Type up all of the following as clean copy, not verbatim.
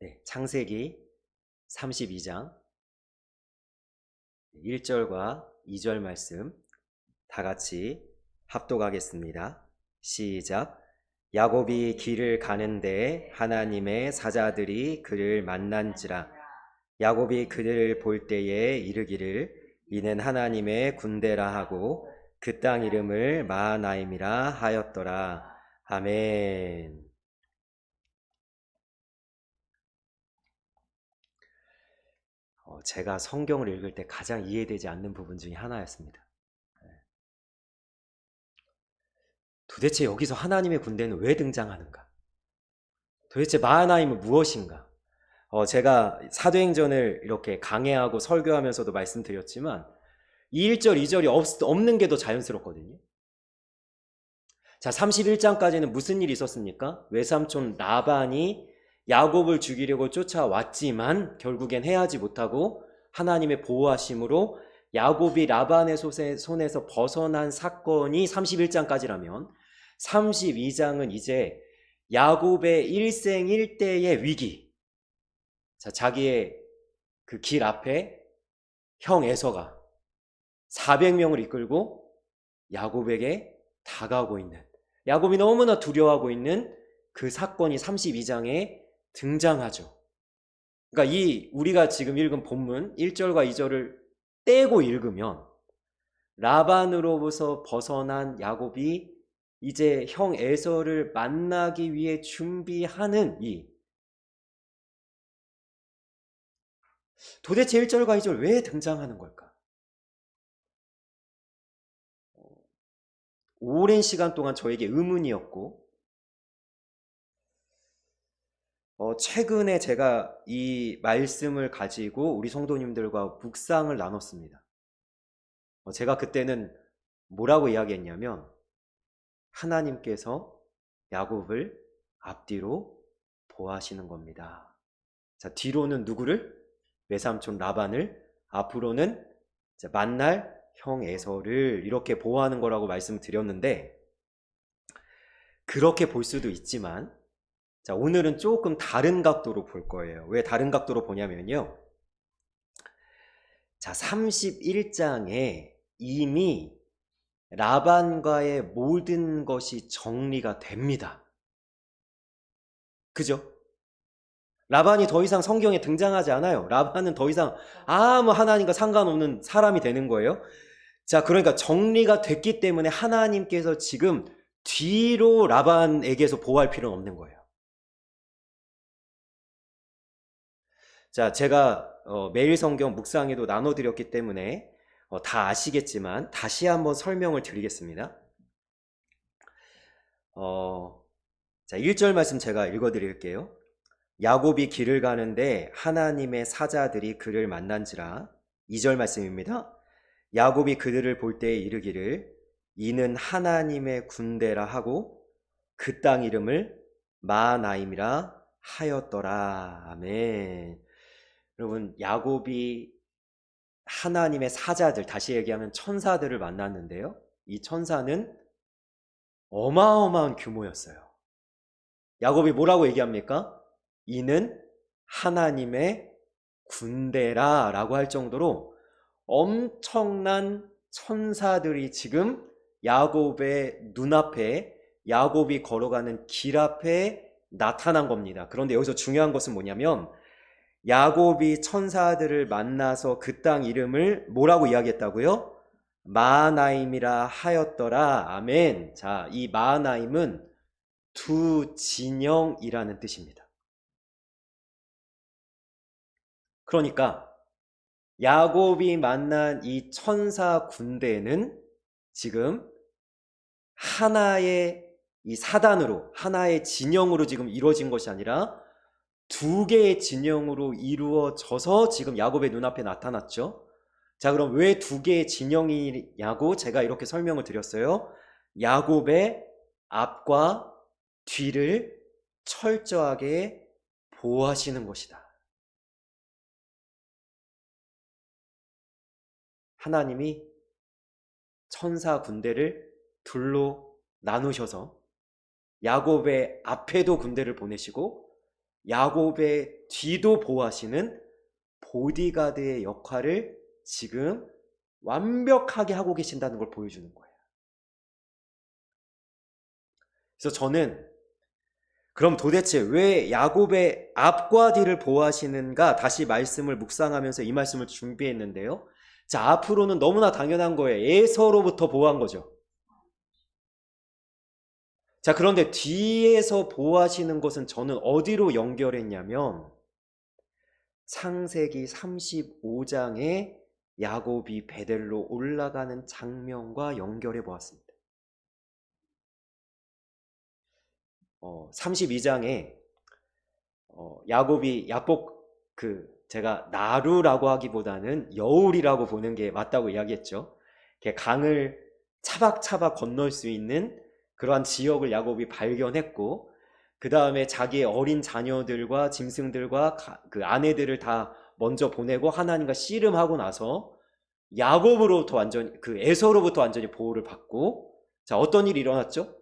네, 창세기 32장 1절과 2절 말씀 다 같이 합독하겠습니다. 시작. 야곱이 길을 가는데 하나님의 사자들이 그를 만난지라. 야곱이 그들을 볼 때에 이르기를 이는 하나님의 군대라 하고 그 땅 이름을 마하나임이라 하였더라. 아멘. 제가 성경을 읽을 때 가장 이해되지 않는 부분 중에 하나였습니다. 도대체 여기서 하나님의 군대는 왜 등장하는가? 도대체 마하나임은 무엇인가? 제가 사도행전을 이렇게 강해하고 설교하면서도 말씀드렸지만 이 1절, 2절이 없는 게 더 자연스럽거든요. 자, 31장까지는 무슨 일이 있었습니까? 외삼촌 라반이 야곱을 죽이려고 쫓아왔지만 결국엔 해하지 못하고 하나님의 보호하심으로 야곱이 라반의 손에서 벗어난 사건이 31장까지라면 32장은 이제 야곱의 일생일대의 위기. 자, 자기의 그 길 앞에 형 에서가 400명을 이끌고 야곱에게 다가오고 있는, 야곱이 너무나 두려워하고 있는 그 사건이 32장에 등장하죠. 그러니까 우리가 지금 읽은 본문 1절과 2절을 떼고 읽으면 라반으로부터 벗어난 야곱이 이제 형 에서를 만나기 위해 준비하는 도대체 1절과 2절 왜 등장하는 걸까? 오랜 시간 동안 저에게 의문이었고, 최근에 제가 이 말씀을 가지고 우리 성도님들과 묵상을 나눴습니다. 제가 그때는 뭐라고 이야기했냐면 하나님께서 야곱을 앞뒤로 보호하시는 겁니다. 자, 뒤로는 누구를? 외삼촌 라반을, 앞으로는 만날 형 에서를 이렇게 보호하는 거라고 말씀드렸는데, 그렇게 볼 수도 있지만, 자, 오늘은 조금 다른 각도로 볼 거예요. 왜 다른 각도로 보냐면요. 자, 31장에 이미 라반과의 모든 것이 정리가 됩니다. 그죠? 라반이 더 이상 성경에 등장하지 않아요. 라반은 더 이상 아무 하나님과 상관없는 사람이 되는 거예요. 자, 그러니까 정리가 됐기 때문에 하나님께서 지금 뒤로 라반에게서 보호할 필요는 없는 거예요. 자, 제가 매일 성경 묵상에도 나눠드렸기 때문에 다 아시겠지만 다시 한번 설명을 드리겠습니다. 자, 1절 말씀 제가 읽어드릴게요. 야곱이 길을 가는데 하나님의 사자들이 그를 만난지라. 2절 말씀입니다. 야곱이 그들을 볼 때에 이르기를 이는 하나님의 군대라 하고 그 땅 이름을 마하나임이라 하였더라. 아멘. 여러분, 야곱이 하나님의 사자들, 다시 얘기하면 천사들을 만났는데요. 이 천사는 어마어마한 규모였어요. 야곱이 뭐라고 얘기합니까? 이는 하나님의 군대라 라고 할 정도로 엄청난 천사들이 지금 야곱의 눈앞에, 야곱이 걸어가는 길 앞에 나타난 겁니다. 그런데 여기서 중요한 것은 뭐냐면 야곱이 천사들을 만나서 그 땅 이름을 뭐라고 이야기했다고요? 마하나임이라 하였더라. 아멘. 자, 이 마하나임은 두 진영이라는 뜻입니다. 그러니까 야곱이 만난 이 천사 군대는 지금 하나의 이 사단으로, 하나의 진영으로 지금 이루어진 것이 아니라 두 개의 진영으로 이루어져서 지금 야곱의 눈앞에 나타났죠. 자, 그럼 왜 두 개의 진영이냐고 제가 이렇게 설명을 드렸어요. 야곱의 앞과 뒤를 철저하게 보호하시는 것이다. 하나님이 천사 군대를 둘로 나누셔서 야곱의 앞에도 군대를 보내시고 야곱의 뒤도 보호하시는 보디가드의 역할을 지금 완벽하게 하고 계신다는 걸 보여주는 거예요. 그래서 저는 그럼 도대체 왜 야곱의 앞과 뒤를 보호하시는가 다시 말씀을 묵상하면서 이 말씀을 준비했는데요. 자, 앞으로는 너무나 당연한 거예요. 에서로부터 보호한 거죠. 자, 그런데 뒤에서 보호하시는 것은 저는 어디로 연결했냐면 창세기 35장에 야곱이 베델로 올라가는 장면과 연결해 보았습니다. 32장에 야곱이 야복 제가 나루라고 하기보다는 여울이라고 보는 게 맞다고 이야기했죠. 강을 차박차박 건널 수 있는 그러한 지역을 야곱이 발견했고, 그 다음에 자기의 어린 자녀들과 짐승들과 그 아내들을 다 먼저 보내고 하나님과 씨름하고 나서 야곱으로부터 완전히 에서로부터 완전히 보호를 받고, 자, 어떤 일이 일어났죠?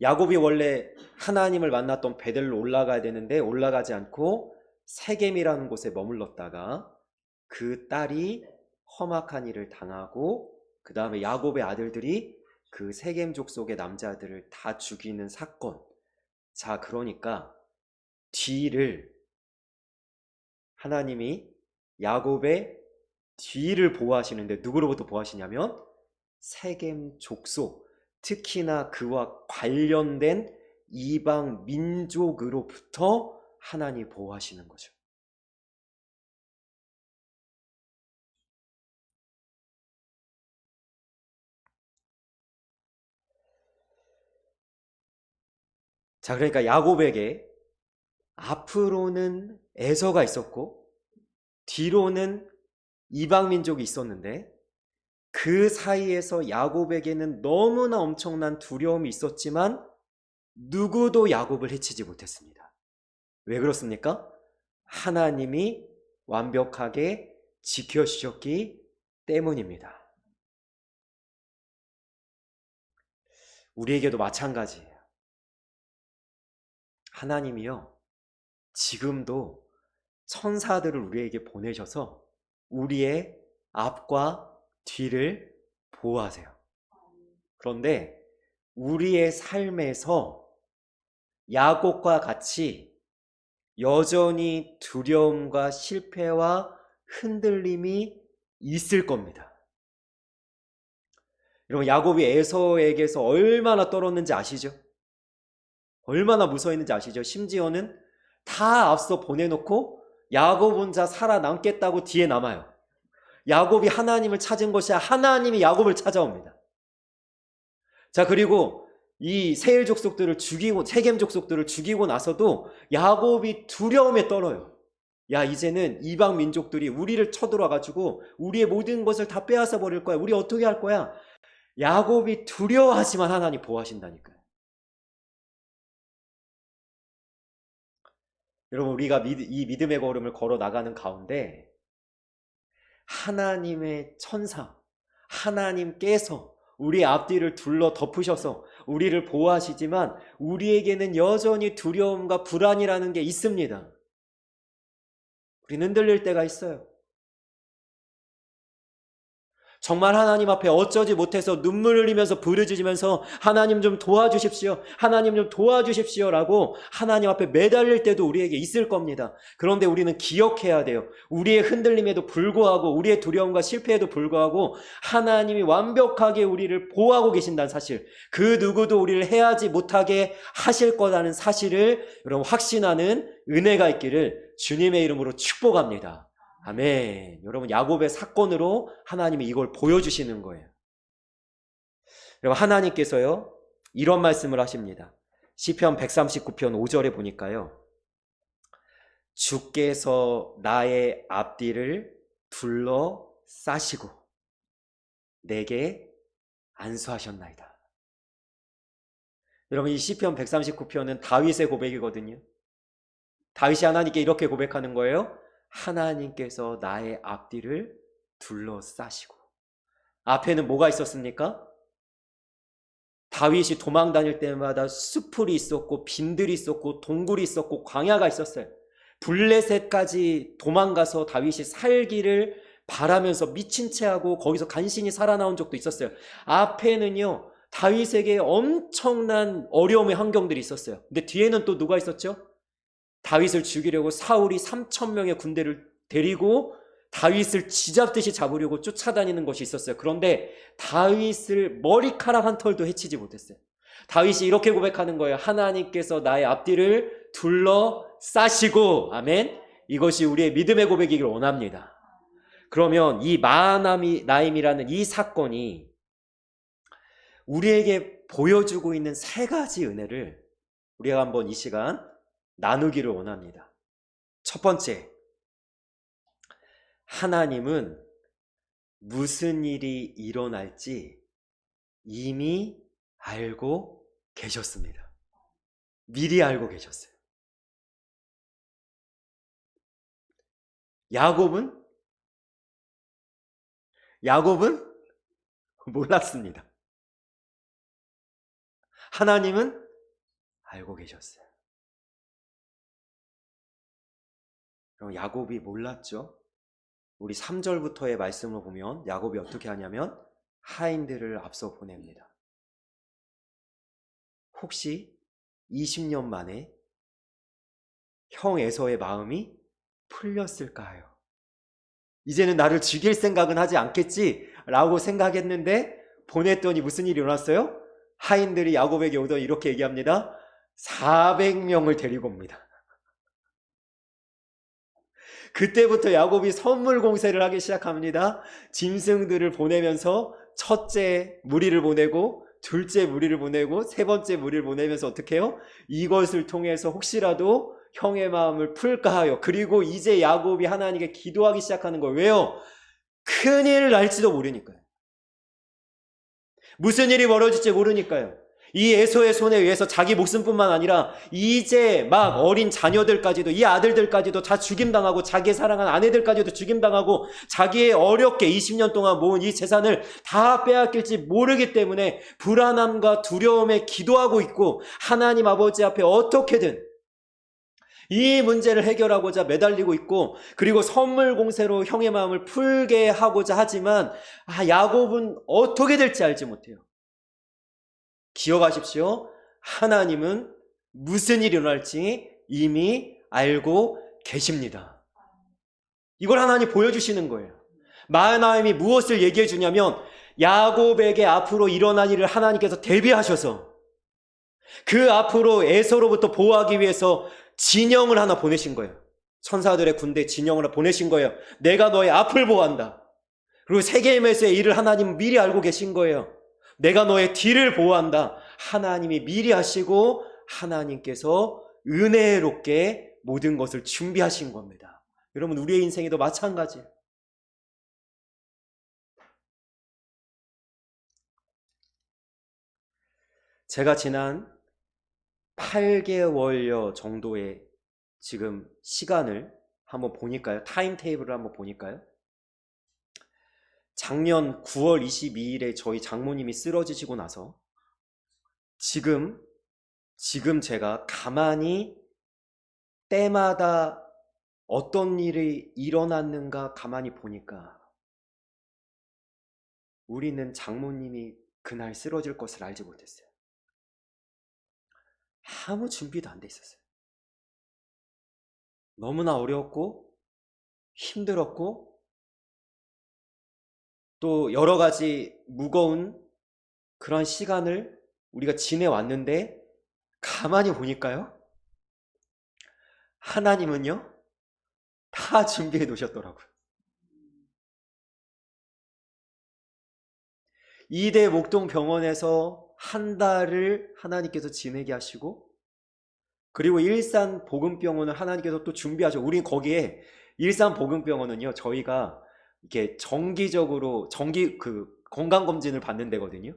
야곱이 원래 하나님을 만났던 베델로 올라가야 되는데 올라가지 않고 세겜이라는 곳에 머물렀다가 그 딸이 험악한 일을 당하고, 그 다음에 야곱의 아들들이 그 세겜 족속의 남자들을 다 죽이는 사건. 자, 그러니까 뒤를 하나님이 야곱의 뒤를 보호하시는데 누구로부터 보호하시냐면 세겜 족속, 특히나 그와 관련된 이방 민족으로부터 하나님이 보호하시는 거죠. 자, 그러니까 야곱에게 앞으로는 에서가 있었고 뒤로는 이방 민족이 있었는데 그 사이에서 야곱에게는 너무나 엄청난 두려움이 있었지만 누구도 야곱을 해치지 못했습니다. 왜 그렇습니까? 하나님이 완벽하게 지켜주셨기 때문입니다. 우리에게도 마찬가지예요. 하나님이요, 지금도 천사들을 우리에게 보내셔서 우리의 앞과 뒤를 보호하세요. 그런데 우리의 삶에서 야곱과 같이 여전히 두려움과 실패와 흔들림이 있을 겁니다. 여러분, 야곱이 에서에게서 얼마나 떨었는지 아시죠? 얼마나 무서워했는지 아시죠? 심지어는 다 앞서 보내놓고 야곱 혼자 살아남겠다고 뒤에 남아요. 야곱이 하나님을 찾은 것이 아니라 하나님이 야곱을 찾아옵니다. 자, 그리고 이 세일 족속들을 죽이고 세겜 족속들을 죽이고 나서도 야곱이 두려움에 떨어요. 야, 이제는 이방 민족들이 우리를 쳐들어 가지고 우리의 모든 것을 다 빼앗아 버릴 거야. 우리 어떻게 할 거야? 야곱이 두려워하지만 하나님 보호하신다니까요. 여러분, 우리가 이 믿음의 걸음을 걸어 나가는 가운데 하나님의 천사, 하나님께서 우리 앞뒤를 둘러 덮으셔서 우리를 보호하시지만 우리에게는 여전히 두려움과 불안이라는 게 있습니다. 우리는 흔들릴 때가 있어요. 정말 하나님 앞에 어쩌지 못해서 눈물을 흘리면서 부르짖으면서 하나님 좀 도와주십시오, 하나님 좀 도와주십시오 라고 하나님 앞에 매달릴 때도 우리에게 있을 겁니다. 그런데 우리는 기억해야 돼요. 우리의 흔들림에도 불구하고, 우리의 두려움과 실패에도 불구하고 하나님이 완벽하게 우리를 보호하고 계신다는 사실, 그 누구도 우리를 해하지 못하게 하실 거라는 사실을 여러분 확신하는 은혜가 있기를 주님의 이름으로 축복합니다. 아멘. 여러분, 야곱의 사건으로 하나님이 이걸 보여주시는 거예요. 여러분, 하나님께서요 이런 말씀을 하십니다. 시편 139편 5절에 보니까요, 주께서 나의 앞뒤를 둘러싸시고 내게 안수하셨나이다. 여러분, 이 시편 139편은 다윗의 고백이거든요. 다윗이 하나님께 이렇게 고백하는 거예요. 하나님께서 나의 앞뒤를 둘러싸시고. 앞에는 뭐가 있었습니까? 다윗이 도망 다닐 때마다 수풀이 있었고 빈들이 있었고 동굴이 있었고 광야가 있었어요. 블레셋까지 도망가서 다윗이 살기를 바라면서 미친 채 하고 거기서 간신히 살아나온 적도 있었어요. 앞에는요, 다윗에게 엄청난 어려움의 환경들이 있었어요. 근데 뒤에는 또 누가 있었죠? 다윗을 죽이려고 사울이 3,000명의 군대를 데리고 다윗을 쥐잡듯이 잡으려고 쫓아다니는 것이 있었어요. 그런데 다윗을 머리카락 한 털도 해치지 못했어요. 다윗이 이렇게 고백하는 거예요. 하나님께서 나의 앞뒤를 둘러싸시고, 아멘. 이것이 우리의 믿음의 고백이길 원합니다. 그러면 이 마하나임이라는 이 사건이 우리에게 보여주고 있는 세 가지 은혜를 우리가 한번 이 시간 나누기를 원합니다. 첫 번째, 하나님은 무슨 일이 일어날지 이미 알고 계셨습니다. 미리 알고 계셨어요. 야곱은 몰랐습니다. 하나님은 알고 계셨어요. 그럼 야곱이 몰랐죠? 우리 3절부터의 말씀을 보면 야곱이 어떻게 하냐면 하인들을 앞서 보냅니다. 혹시 20년 만에 형 에서의 마음이 풀렸을까요? 이제는 나를 죽일 생각은 하지 않겠지? 라고 생각했는데 보냈더니 무슨 일이 일어났어요? 하인들이 야곱에게 오더니 이렇게 얘기합니다. 400명을 데리고 옵니다. 그때부터 야곱이 선물 공세를 하기 시작합니다. 짐승들을 보내면서 첫째 무리를 보내고 둘째 무리를 보내고 세 번째 무리를 보내면서 어떻게 해요? 이것을 통해서 혹시라도 형의 마음을 풀까 하여. 그리고 이제 야곱이 하나님께 기도하기 시작하는 거예요. 왜요? 큰일 날지도 모르니까요. 무슨 일이 벌어질지 모르니까요. 이 에서의 손에 의해서 자기 목숨뿐만 아니라 이제 막 어린 자녀들까지도, 이 아들들까지도 다 죽임당하고 자기의 사랑한 아내들까지도 죽임당하고 자기의 어렵게 20년 동안 모은 이 재산을 다 빼앗길지 모르기 때문에 불안함과 두려움에 기도하고 있고 하나님 아버지 앞에 어떻게든 이 문제를 해결하고자 매달리고 있고, 그리고 선물 공세로 형의 마음을 풀게 하고자 하지만 야곱은 어떻게 될지 알지 못해요. 기억하십시오. 하나님은 무슨 일이 일어날지 이미 알고 계십니다. 이걸 하나님 보여주시는 거예요. 마하나임이 무엇을 얘기해 주냐면 야곱에게 앞으로 일어날 일을 하나님께서 대비하셔서 그 앞으로 에서로부터 보호하기 위해서 진영을 하나 보내신 거예요. 천사들의 군대 진영을 하나 보내신 거예요. 내가 너의 앞을 보호한다. 그리고 세겜에서의 일을 하나님은 미리 알고 계신 거예요. 내가 너의 뒤를 보호한다. 하나님이 미리 하시고 하나님께서 은혜롭게 모든 것을 준비하신 겁니다. 여러분, 우리의 인생에도 마찬가지예요. 제가 지난 8개월여 정도의 지금 시간을 한번 보니까요. 타임테이블을 한번 보니까요. 작년 9월 22일에 저희 장모님이 쓰러지시고 나서 지금 제가 가만히 때마다 어떤 일이 일어났는가 가만히 보니까 우리는 장모님이 그날 쓰러질 것을 알지 못했어요. 아무 준비도 안 돼 있었어요. 너무나 어려웠고 힘들었고 또 여러 가지 무거운 그런 시간을 우리가 지내왔는데 가만히 보니까요. 하나님은요. 다 준비해 놓으셨더라고요. 이대 목동병원에서 한 달을 하나님께서 지내게 하시고 그리고 일산 복음병원을 하나님께서 또 준비하셔. 우린 거기에 일산 복음병원은요. 저희가 이렇게 정기적으로 건강검진을 받는 데거든요.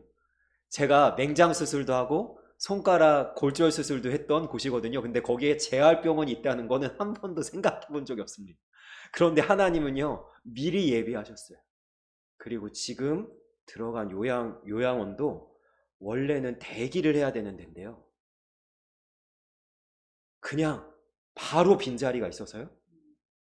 제가 맹장 수술도 하고 손가락 골절 수술도 했던 곳이거든요. 근데 거기에 재활병원이 있다는 거는 한 번도 생각해 본 적이 없습니다. 그런데 하나님은요. 미리 예비하셨어요. 그리고 지금 들어간 요양원도 원래는 대기를 해야 되는 데인데요. 그냥 바로 빈자리가 있어서요.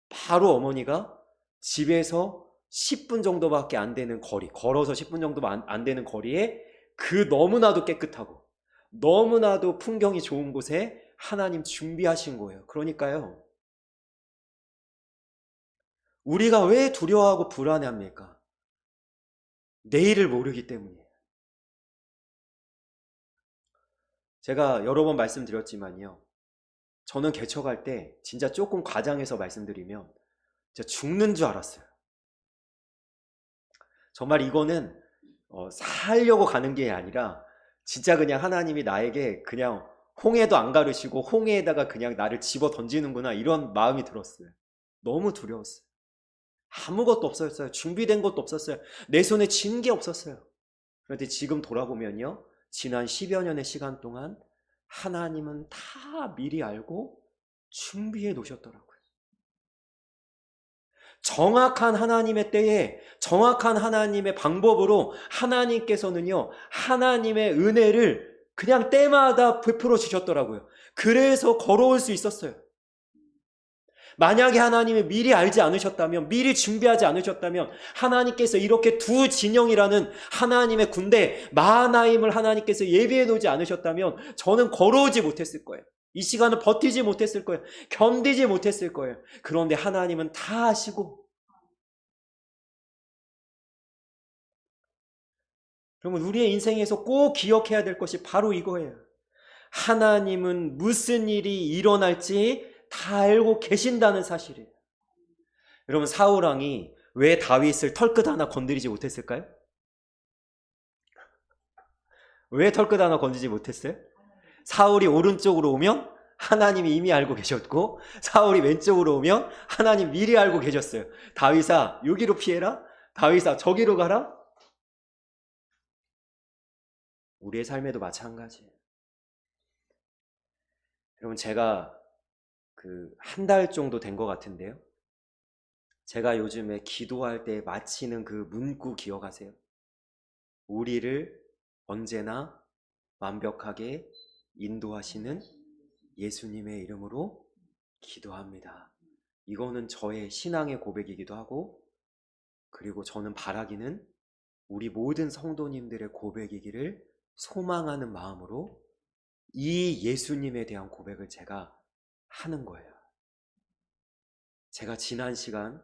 바로 어머니가 집에서 10분 정도밖에 안 되는 거리, 걸어서 10분 정도 안 되는 거리에 그 너무나도 깨끗하고 너무나도 풍경이 좋은 곳에 하나님 준비하신 거예요. 그러니까요, 우리가 왜 두려워하고 불안해합니까? 내일을 모르기 때문이에요. 제가 여러 번 말씀드렸지만요, 저는 개척할 때 진짜 조금 과장해서 말씀드리면 진짜 죽는 줄 알았어요. 정말 이거는 살려고 가는 게 아니라 진짜 그냥 하나님이 나에게 그냥 홍해도 안 가르시고 홍해에다가 그냥 나를 집어 던지는구나, 이런 마음이 들었어요. 너무 두려웠어요. 아무것도 없었어요. 준비된 것도 없었어요. 내 손에 쥔 게 없었어요. 그런데 지금 돌아보면요, 지난 10여 년의 시간 동안 하나님은 다 미리 알고 준비해 놓으셨더라고요. 정확한 하나님의 때에 정확한 하나님의 방법으로 하나님께서는요, 하나님의 은혜를 그냥 때마다 베풀어 주셨더라고요. 그래서 걸어올 수 있었어요. 만약에 하나님이 미리 알지 않으셨다면, 미리 준비하지 않으셨다면, 하나님께서 이렇게 두 진영이라는 하나님의 군대 마하나임을 하나님께서 예비해 놓지 않으셨다면 저는 걸어오지 못했을 거예요. 이 시간을 버티지 못했을 거예요. 견디지 못했을 거예요. 그런데 하나님은 다 아시고, 그러면 우리의 인생에서 꼭 기억해야 될 것이 바로 이거예요. 하나님은 무슨 일이 일어날지 다 알고 계신다는 사실이에요. 여러분, 사울왕이 왜 다윗을 털끝 하나 건드리지 못했을까요? 왜 털끝 하나 건드리지 못했어요? 사울이 오른쪽으로 오면 하나님이 이미 알고 계셨고, 사울이 왼쪽으로 오면 하나님 미리 알고 계셨어요. 다윗아, 여기로 피해라. 다윗아, 저기로 가라. 우리의 삶에도 마찬가지예요. 여러분, 제가 한 달 정도 된 것 같은데요, 제가 요즘에 기도할 때 마치는 그 문구 기억하세요? 우리를 언제나 완벽하게 인도하시는 예수님의 이름으로 기도합니다. 이거는 저의 신앙의 고백이기도 하고, 그리고 저는 바라기는 우리 모든 성도님들의 고백이기를 소망하는 마음으로 이 예수님에 대한 고백을 제가 하는 거예요. 제가 지난 시간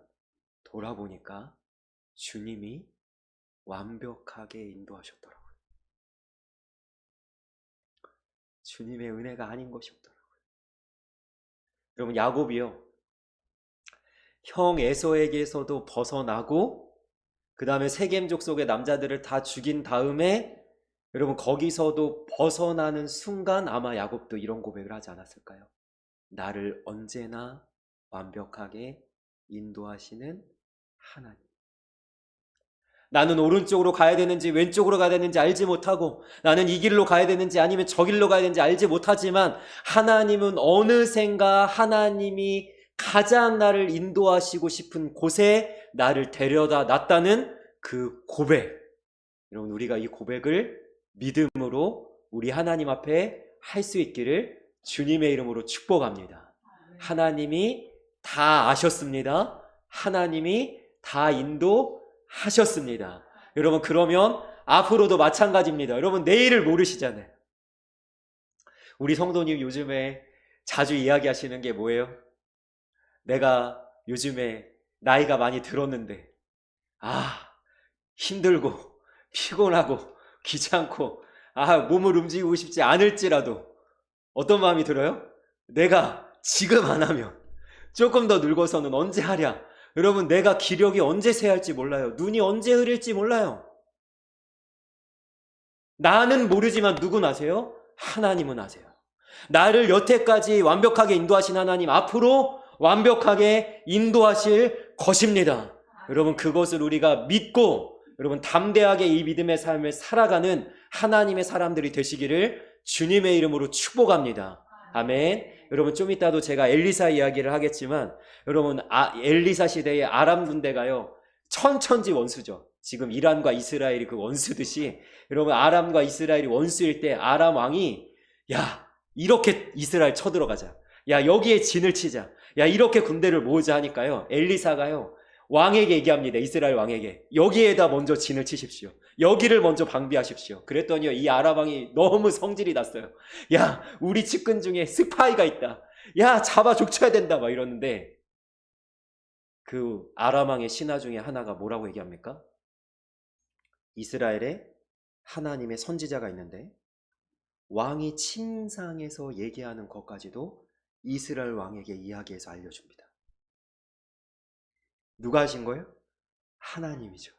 돌아보니까 주님이 완벽하게 인도하셨더라고요. 주님의 은혜가 아닌 것이 없더라고요. 여러분, 야곱이요, 형 에서에게서도 벗어나고 그 다음에 세겜 족속의 남자들을 다 죽인 다음에 여러분, 거기서도 벗어나는 순간 아마 야곱도 이런 고백을 하지 않았을까요? 나를 언제나 완벽하게 인도하시는 하나님. 나는 오른쪽으로 가야 되는지 왼쪽으로 가야 되는지 알지 못하고, 나는 이 길로 가야 되는지 아니면 저 길로 가야 되는지 알지 못하지만, 하나님은 어느샌가 하나님이 가장 나를 인도하시고 싶은 곳에 나를 데려다 놨다는 그 고백. 여러분, 우리가 이 고백을 믿음으로 우리 하나님 앞에 할 수 있기를 주님의 이름으로 축복합니다. 하나님이 다 아셨습니다. 하나님이 다 인도하셨습니다. 여러분, 그러면 앞으로도 마찬가지입니다. 여러분, 내일을 모르시잖아요. 우리 성도님 요즘에 자주 이야기하시는 게 뭐예요? 내가 요즘에 나이가 많이 들었는데 힘들고 피곤하고 귀찮고 몸을 움직이고 싶지 않을지라도 어떤 마음이 들어요? 내가 지금 안 하면 조금 더 늙어서는 언제 하랴. 여러분, 내가 기력이 언제 쇠할지 몰라요. 눈이 언제 흐릴지 몰라요. 나는 모르지만 누군 아세요? 하나님은 아세요. 나를 여태까지 완벽하게 인도하신 하나님 앞으로 완벽하게 인도하실 것입니다. 여러분, 그것을 우리가 믿고 여러분 담대하게 이 믿음의 삶을 살아가는 하나님의 사람들이 되시기를 주님의 이름으로 축복합니다. 아멘. 여러분, 좀 이따도 제가 엘리사 이야기를 하겠지만, 여러분, 엘리사 시대의 아람 군대가요, 천천지 원수죠. 지금 이란과 이스라엘이 그 원수듯이 여러분 아람과 이스라엘이 원수일 때 아람 왕이 야 이렇게 이스라엘 쳐들어가자. 야 여기에 진을 치자. 야 이렇게 군대를 모으자 하니까요. 엘리사가요. 왕에게 얘기합니다. 이스라엘 왕에게. 여기에다 먼저 진을 치십시오. 여기를 먼저 방비하십시오. 그랬더니요. 이 아람 왕이 너무 성질이 났어요. 야 우리 측근 중에 스파이가 있다. 야 잡아 족쳐야 된다. 막 이러는데 그 아람 왕의 신하 중에 하나가 뭐라고 얘기합니까? 이스라엘에 하나님의 선지자가 있는데 왕이 침상에서 얘기하는 것까지도 이스라엘 왕에게 이야기해서 알려줍니다. 누가 하신 거예요? 하나님이죠.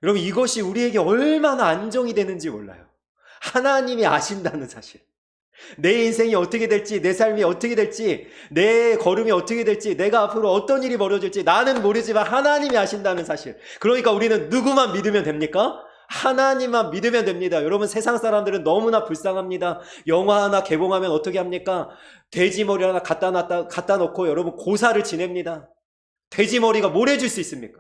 여러분 이것이 우리에게 얼마나 안정이 되는지 몰라요. 하나님이 아신다는 사실. 내 인생이 어떻게 될지, 내 삶이 어떻게 될지, 내 걸음이 어떻게 될지, 내가 앞으로 어떤 일이 벌어질지 나는 모르지만 하나님이 아신다는 사실. 그러니까 우리는 누구만 믿으면 됩니까? 하나님만 믿으면 됩니다. 여러분 세상 사람들은 너무나 불쌍합니다. 영화 하나 개봉하면 어떻게 합니까? 돼지 머리 하나 갖다 놓고 여러분 고사를 지냅니다. 돼지 머리가 뭘 해줄 수 있습니까?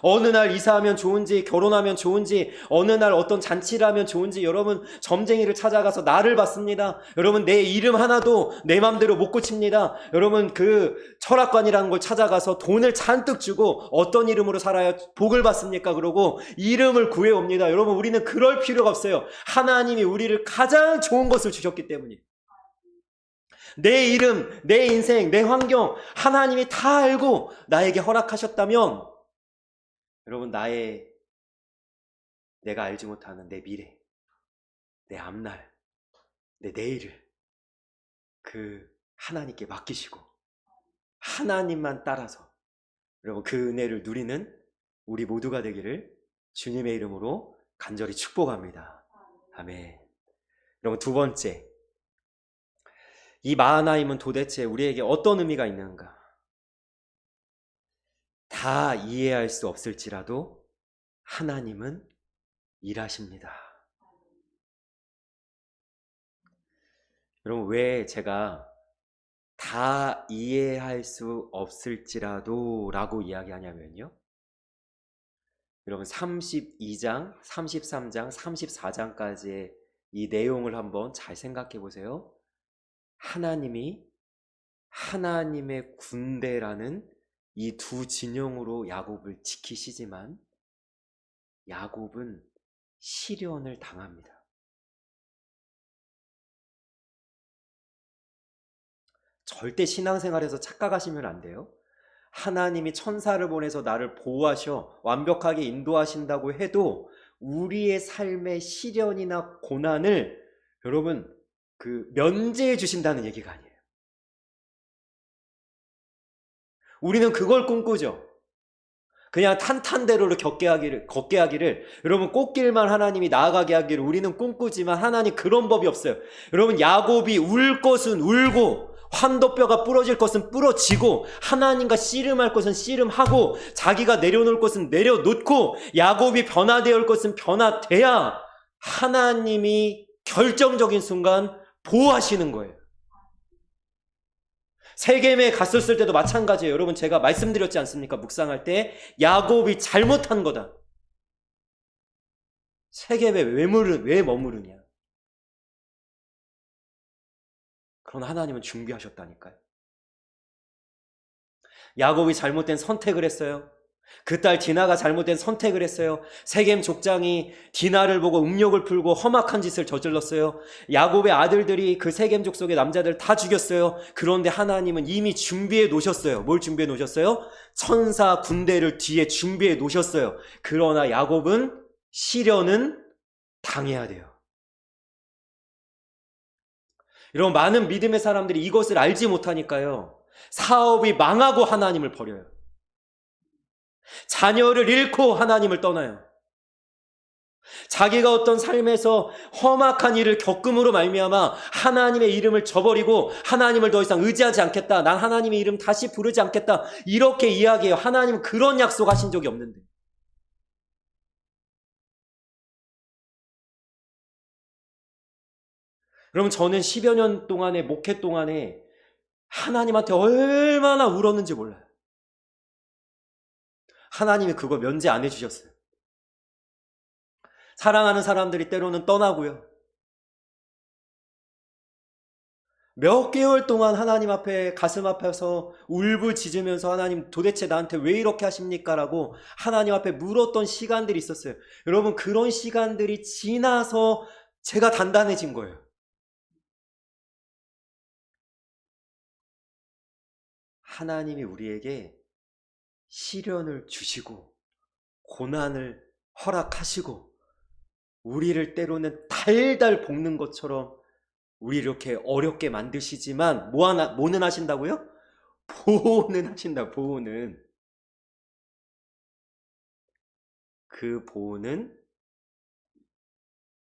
어느 날 이사하면 좋은지, 결혼하면 좋은지, 어느 날 어떤 잔치를 하면 좋은지, 여러분 점쟁이를 찾아가서 날을 받습니다. 여러분 내 이름 하나도 내 맘대로 못 고칩니다. 여러분 그 철학관이라는 걸 찾아가서 돈을 잔뜩 주고 어떤 이름으로 살아야 복을 받습니까? 그러고 이름을 구해옵니다. 여러분 우리는 그럴 필요가 없어요. 하나님이 우리를 가장 좋은 것을 주셨기 때문이에요. 내 이름, 내 인생, 내 환경 하나님이 다 알고 나에게 허락하셨다면 여러분 내가 알지 못하는 내 미래, 내 앞날, 내 내일을 그 하나님께 맡기시고 하나님만 따라서 여러분 그 은혜를 누리는 우리 모두가 되기를 주님의 이름으로 간절히 축복합니다. 아멘. 여러분 두 번째, 이 마하나임은 도대체 우리에게 어떤 의미가 있는가? 다 이해할 수 없을지라도 하나님은 일하십니다. 여러분 왜 제가 다 이해할 수 없을지라도 라고 이야기하냐면요. 여러분 32장, 33장, 34장까지의 이 내용을 한번 잘 생각해 보세요. 하나님이 하나님의 군대라는 이 두 진영으로 야곱을 지키시지만 야곱은 시련을 당합니다. 절대 신앙생활에서 착각하시면 안 돼요. 하나님이 천사를 보내서 나를 보호하셔 완벽하게 인도하신다고 해도 우리의 삶의 시련이나 고난을 여러분 면제해 주신다는 얘기가 아니에요. 우리는 그걸 꿈꾸죠. 그냥 탄탄대로를 걷게 하기를 여러분 꽃길만 하나님이 나아가게 하기를 우리는 꿈꾸지만 하나님 그런 법이 없어요. 여러분 야곱이 울 것은 울고 환도뼈가 부러질 것은 부러지고 하나님과 씨름할 것은 씨름하고 자기가 내려놓을 것은 내려놓고 야곱이 변화되어 올 것은 변화돼야 하나님이 결정적인 순간 보호하시는 거예요. 세겜에 갔었을 때도 마찬가지예요. 여러분 제가 말씀드렸지 않습니까? 묵상할 때 야곱이 잘못한 거다. 세겜에 왜 머무르냐? 그러나 하나님은 준비하셨다니까요. 야곱이 잘못된 선택을 했어요. 그 딸 디나가 잘못된 선택을 했어요. 세겜 족장이 디나를 보고 음욕을 풀고 험악한 짓을 저질렀어요. 야곱의 아들들이 그 세겜 족속의 남자들 다 죽였어요. 그런데 하나님은 이미 준비해 놓으셨어요. 뭘 준비해 놓으셨어요? 천사 군대를 뒤에 준비해 놓으셨어요. 그러나 야곱은 시련은 당해야 돼요. 여러분 많은 믿음의 사람들이 이것을 알지 못하니까요. 사업이 망하고 하나님을 버려요. 자녀를 잃고 하나님을 떠나요. 자기가 어떤 삶에서 험악한 일을 겪음으로 말미암아 하나님의 이름을 저버리고 하나님을 더 이상 의지하지 않겠다. 난 하나님의 이름 다시 부르지 않겠다. 이렇게 이야기해요. 하나님은 그런 약속하신 적이 없는데. 여러분 저는 10여 년 동안의 목회 동안에 하나님한테 얼마나 울었는지 몰라요. 하나님이 그거 면제 안 해주셨어요. 사랑하는 사람들이 때로는 떠나고요. 몇 개월 동안 하나님 앞에 가슴 아파서 울부짖으면서 하나님 도대체 나한테 왜 이렇게 하십니까? 라고 하나님 앞에 물었던 시간들이 있었어요. 여러분 그런 시간들이 지나서 제가 단단해진 거예요. 하나님이 우리에게 시련을 주시고 고난을 허락하시고 우리를 때로는 달달 볶는 것처럼 우리 이렇게 어렵게 만드시지만 뭐는 하신다고요? 보호는 하신다. 보호는. 그 보호는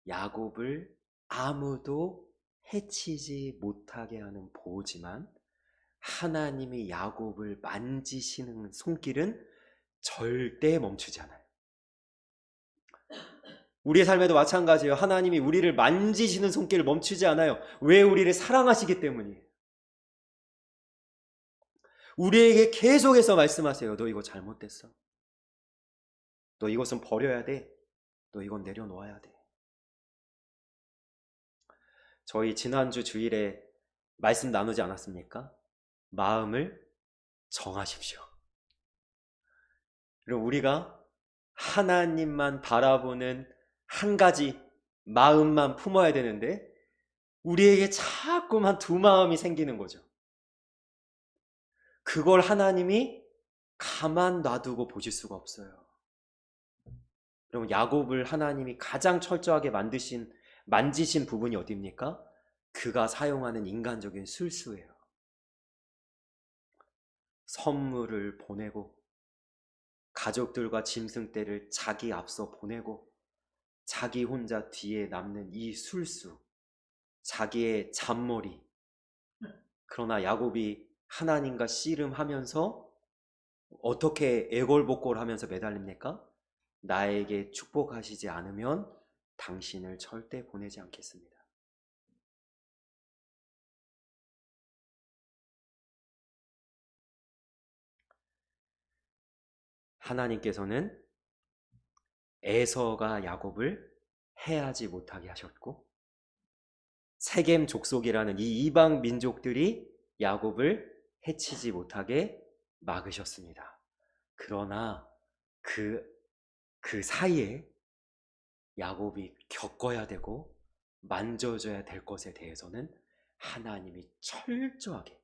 야곱을 아무도 해치지 못하게 하는 보호지만 하나님이 야곱을 만지시는 손길은 절대 멈추지 않아요. 우리의 삶에도 마찬가지예요. 하나님이 우리를 만지시는 손길을 멈추지 않아요. 왜? 우리를 사랑하시기 때문이에요. 우리에게 계속해서 말씀하세요. 너 이거 잘못됐어. 너 이것은 버려야 돼. 너 이건 내려놓아야 돼. 저희 지난주 주일에 말씀 나누지 않았습니까? 마음을 정하십시오. 그럼 우리가 하나님만 바라보는 한 가지 마음만 품어야 되는데 우리에게 자꾸만 두 마음이 생기는 거죠. 그걸 하나님이 가만 놔두고 보실 수가 없어요. 그럼 야곱을 하나님이 가장 철저하게 만지신 부분이 어디입니까? 그가 사용하는 인간적인 술수예요. 선물을 보내고 가족들과 짐승떼를 자기 앞서 보내고 자기 혼자 뒤에 남는 이 술수, 자기의 잔머리. 그러나 야곱이 하나님과 씨름하면서 어떻게 애걸복걸하면서 매달립니까? 나에게 축복하시지 않으면 당신을 절대 보내지 않겠습니다. 하나님께서는 에서가 야곱을 해하지 못하게 하셨고 세겜 족속이라는 이 이방 민족들이 야곱을 해치지 못하게 막으셨습니다. 그러나 그 사이에 야곱이 겪어야 되고 만져줘야 될 것에 대해서는 하나님이 철저하게,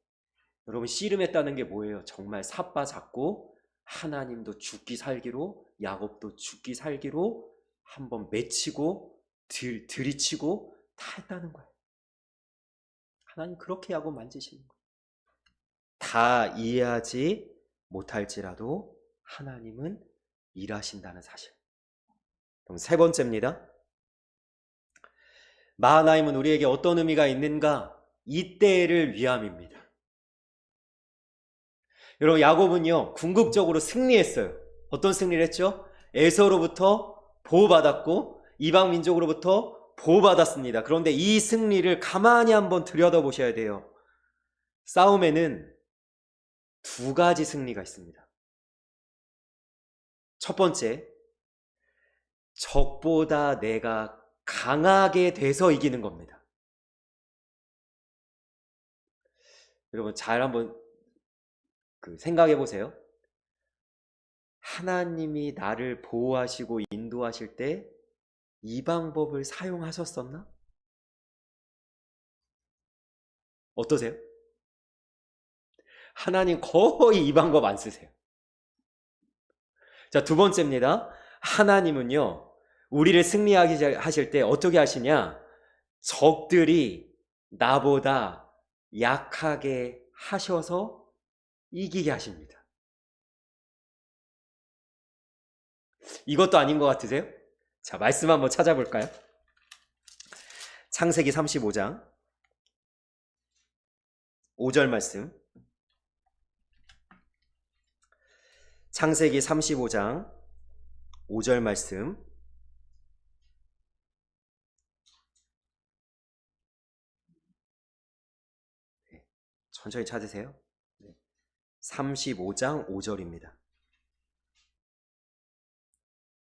여러분 씨름했다는 게 뭐예요? 정말 삿바 잡고 하나님도 죽기 살기로 야곱도 죽기 살기로 한번 맺히고 들이치고 다 했다는 거예요. 하나님 그렇게 야곱 만지시는 거예요. 다 이해하지 못할지라도 하나님은 일하신다는 사실. 그럼 세 번째입니다. 마하나임은 우리에게 어떤 의미가 있는가? 이때를 위함입니다. 여러분 야곱은요 궁극적으로 승리했어요. 어떤 승리를 했죠? 에서로부터 보호받았고 이방 민족으로부터 보호받았습니다. 그런데 이 승리를 가만히 한번 들여다보셔야 돼요. 싸움에는 두 가지 승리가 있습니다. 첫 번째, 적보다 내가 강하게 돼서 이기는 겁니다. 여러분 잘 한번 생각해 보세요. 하나님이 나를 보호하시고 인도하실 때 이 방법을 사용하셨었나? 어떠세요? 하나님 거의 이 방법 안 쓰세요. 자, 두 번째입니다. 하나님은요, 우리를 승리하게 하실 때 어떻게 하시냐? 적들이 나보다 약하게 하셔서 이기게 하십니다. 이것도 아닌 것 같으세요? 자, 말씀 한번 찾아볼까요? 창세기 35장 5절 말씀. 창세기 35장 5절 말씀. 천천히 찾으세요. 35장 5절입니다.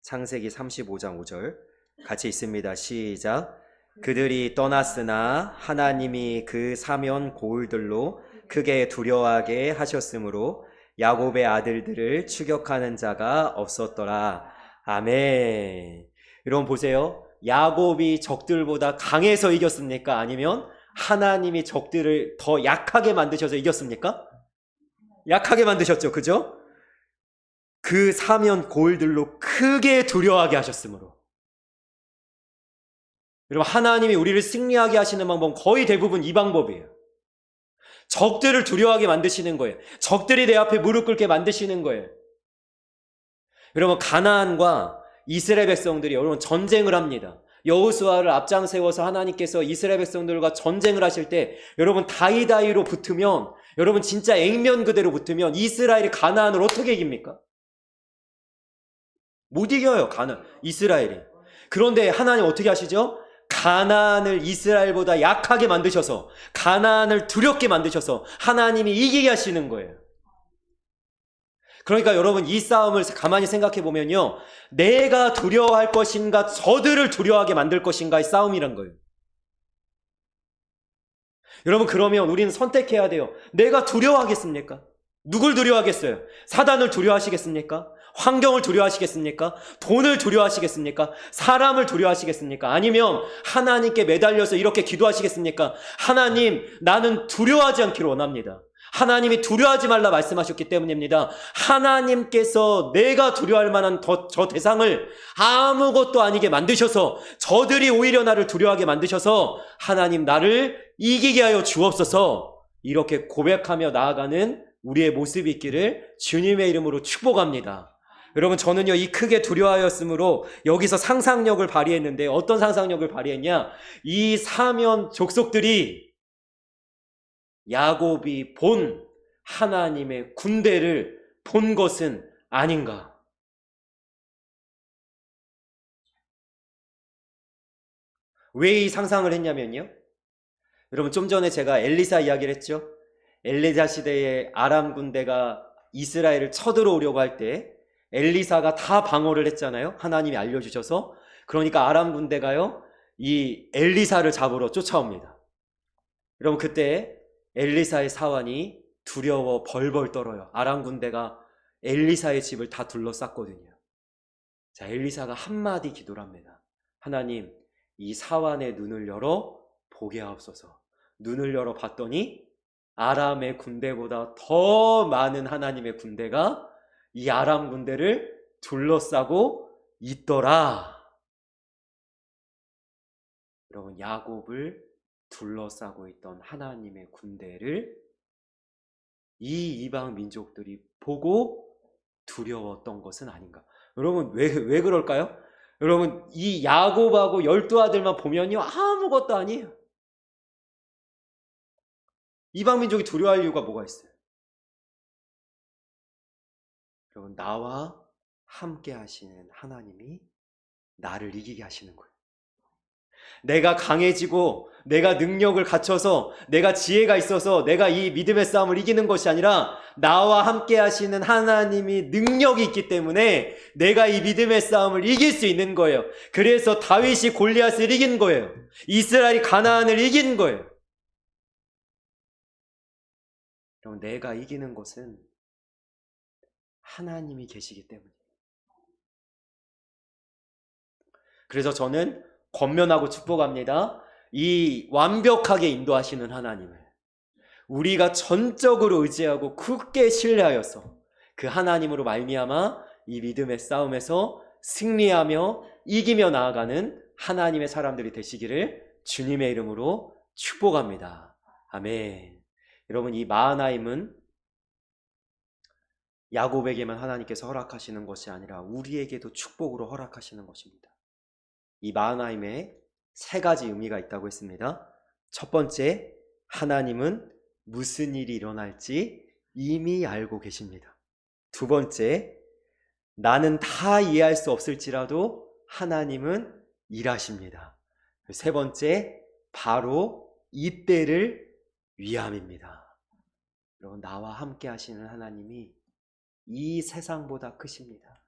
창세기 35장 5절 같이 있습니다. 시작. 그들이 떠났으나 하나님이 그 사면 고울들로 크게 두려워하게 하셨으므로 야곱의 아들들을 추격하는 자가 없었더라. 아멘. 여러분 보세요. 야곱이 적들보다 강해서 이겼습니까? 아니면 하나님이 적들을 더 약하게 만드셔서 이겼습니까? 약하게 만드셨죠. 그죠? 그 사면 고울들로 크게 두려워하게 하셨으므로. 여러분 하나님이 우리를 승리하게 하시는 방법은 거의 대부분 이 방법이에요. 적들을 두려워하게 만드시는 거예요. 적들이 내 앞에 무릎 꿇게 만드시는 거예요. 여러분 가나안과 이스라엘 백성들이 여러분 전쟁을 합니다. 여호수아를 앞장 세워서 하나님께서 이스라엘 백성들과 전쟁을 하실 때 여러분 다이다이로 붙으면 여러분 진짜 액면 그대로 붙으면 이스라엘이 가나안을 어떻게 이깁니까? 못 이겨요. 이스라엘이. 그런데 하나님 어떻게 하시죠? 가나안을 이스라엘보다 약하게 만드셔서 가나안을 두렵게 만드셔서 하나님이 이기게 하시는 거예요. 그러니까 여러분 이 싸움을 가만히 생각해 보면요. 내가 두려워할 것인가 저들을 두려워하게 만들 것인가의 싸움이란 거예요. 여러분 그러면 우리는 선택해야 돼요. 내가 두려워하겠습니까? 누굴 두려워하겠어요? 사단을 두려워하시겠습니까? 환경을 두려워하시겠습니까? 돈을 두려워하시겠습니까? 사람을 두려워하시겠습니까? 아니면 하나님께 매달려서 이렇게 기도하시겠습니까? 하나님, 나는 두려워하지 않기를 원합니다. 하나님이 두려워하지 말라 말씀하셨기 때문입니다. 하나님께서 내가 두려워할 만한 저 대상을 아무것도 아니게 만드셔서 저들이 오히려 나를 두려워하게 만드셔서 하나님 나를 이기게 하여 주옵소서 이렇게 고백하며 나아가는 우리의 모습이 있기를 주님의 이름으로 축복합니다. 여러분 저는요 이 크게 두려워하였으므로 여기서 상상력을 발휘했는데 어떤 상상력을 발휘했냐? 이 사면 족속들이 야곱이 본 하나님의 군대를 본 것은 아닌가? 왜 이 상상을 했냐면요. 여러분 좀 전에 제가 엘리사 이야기를 했죠. 엘리사 시대에 아람 군대가 이스라엘을 쳐들어오려고 할 때 엘리사가 다 방어를 했잖아요. 하나님이 알려주셔서. 그러니까 아람 군대가요 이 엘리사를 잡으러 쫓아옵니다. 여러분 그때 엘리사의 사환이 두려워 벌벌 떨어요. 아람 군대가 엘리사의 집을 다 둘러쌌거든요. 자, 엘리사가 한마디 기도를 합니다. 하나님, 이 사환의 눈을 열어 보게 하옵소서. 눈을 열어 봤더니 아람의 군대보다 더 많은 하나님의 군대가 이 아람 군대를 둘러싸고 있더라. 여러분 야곱을 둘러싸고 있던 하나님의 군대를 이 이방 민족들이 보고 두려웠던 것은 아닌가. 여러분 왜 그럴까요? 여러분 이 야곱하고 12아들만 보면요 아무것도 아니에요. 이방 민족이 두려워할 이유가 뭐가 있어요? 여러분 나와 함께 하시는 하나님이 나를 이기게 하시는 거예요. 내가 강해지고 내가 능력을 갖춰서 내가 지혜가 있어서 내가 이 믿음의 싸움을 이기는 것이 아니라 나와 함께 하시는 하나님이 능력이 있기 때문에 내가 이 믿음의 싸움을 이길 수 있는 거예요. 그래서 다윗이 골리앗을 이긴 거예요. 이스라엘이 가나안을 이긴 거예요. 그럼 내가 이기는 것은 하나님이 계시기 때문이에요. 그래서 저는 권면하고 축복합니다. 이 완벽하게 인도하시는 하나님을 우리가 전적으로 의지하고 굳게 신뢰하여서 그 하나님으로 말미암아 이 믿음의 싸움에서 승리하며 이기며 나아가는 하나님의 사람들이 되시기를 주님의 이름으로 축복합니다. 아멘. 여러분 이 마하나임은 야곱에게만 하나님께서 허락하시는 것이 아니라 우리에게도 축복으로 허락하시는 것입니다. 이 마하나임에 세 가지 의미가 있다고 했습니다. 첫 번째, 하나님은 무슨 일이 일어날지 이미 알고 계십니다. 두 번째, 나는 다 이해할 수 없을지라도 하나님은 일하십니다. 세 번째, 바로 이때를 위함입니다. 여러분, 나와 함께 하시는 하나님이 이 세상보다 크십니다.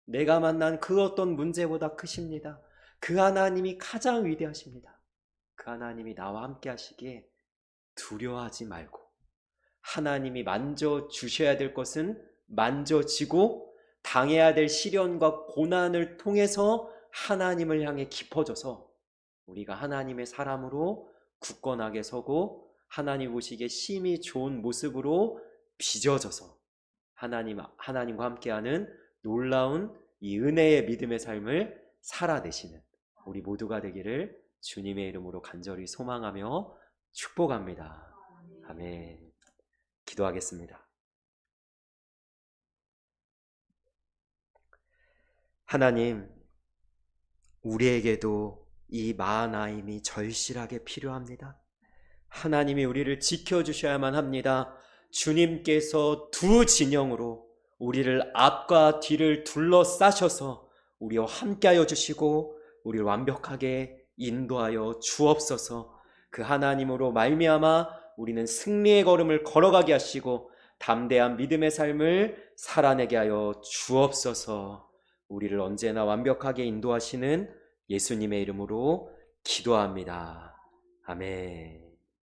내가 만난 그 어떤 문제보다 크십니다. 그 하나님이 가장 위대하십니다. 그 하나님이 나와 함께 하시기에 두려워하지 말고, 하나님이 만져주셔야 될 것은 만져지고, 당해야 될 시련과 고난을 통해서 하나님을 향해 깊어져서 우리가 하나님의 사람으로 굳건하게 서고, 하나님 보시기에 심히 좋은 모습으로 빚어져서 하나님과 함께하는 놀라운 이 은혜의 믿음의 삶을 살아내시는 우리 모두가 되기를 주님의 이름으로 간절히 소망하며 축복합니다. 아멘. 기도하겠습니다. 하나님, 우리에게도 이 마하나임이 절실하게 필요합니다. 하나님이 우리를 지켜주셔야만 합니다. 주님께서 두 진영으로 우리를 앞과 뒤를 둘러싸셔서 우리와 함께하여 주시고 우리를 완벽하게 인도하여 주옵소서. 그 하나님으로 말미암아 우리는 승리의 걸음을 걸어가게 하시고 담대한 믿음의 삶을 살아내게 하여 주옵소서. 우리를 언제나 완벽하게 인도하시는 예수님의 이름으로 기도합니다. 아멘.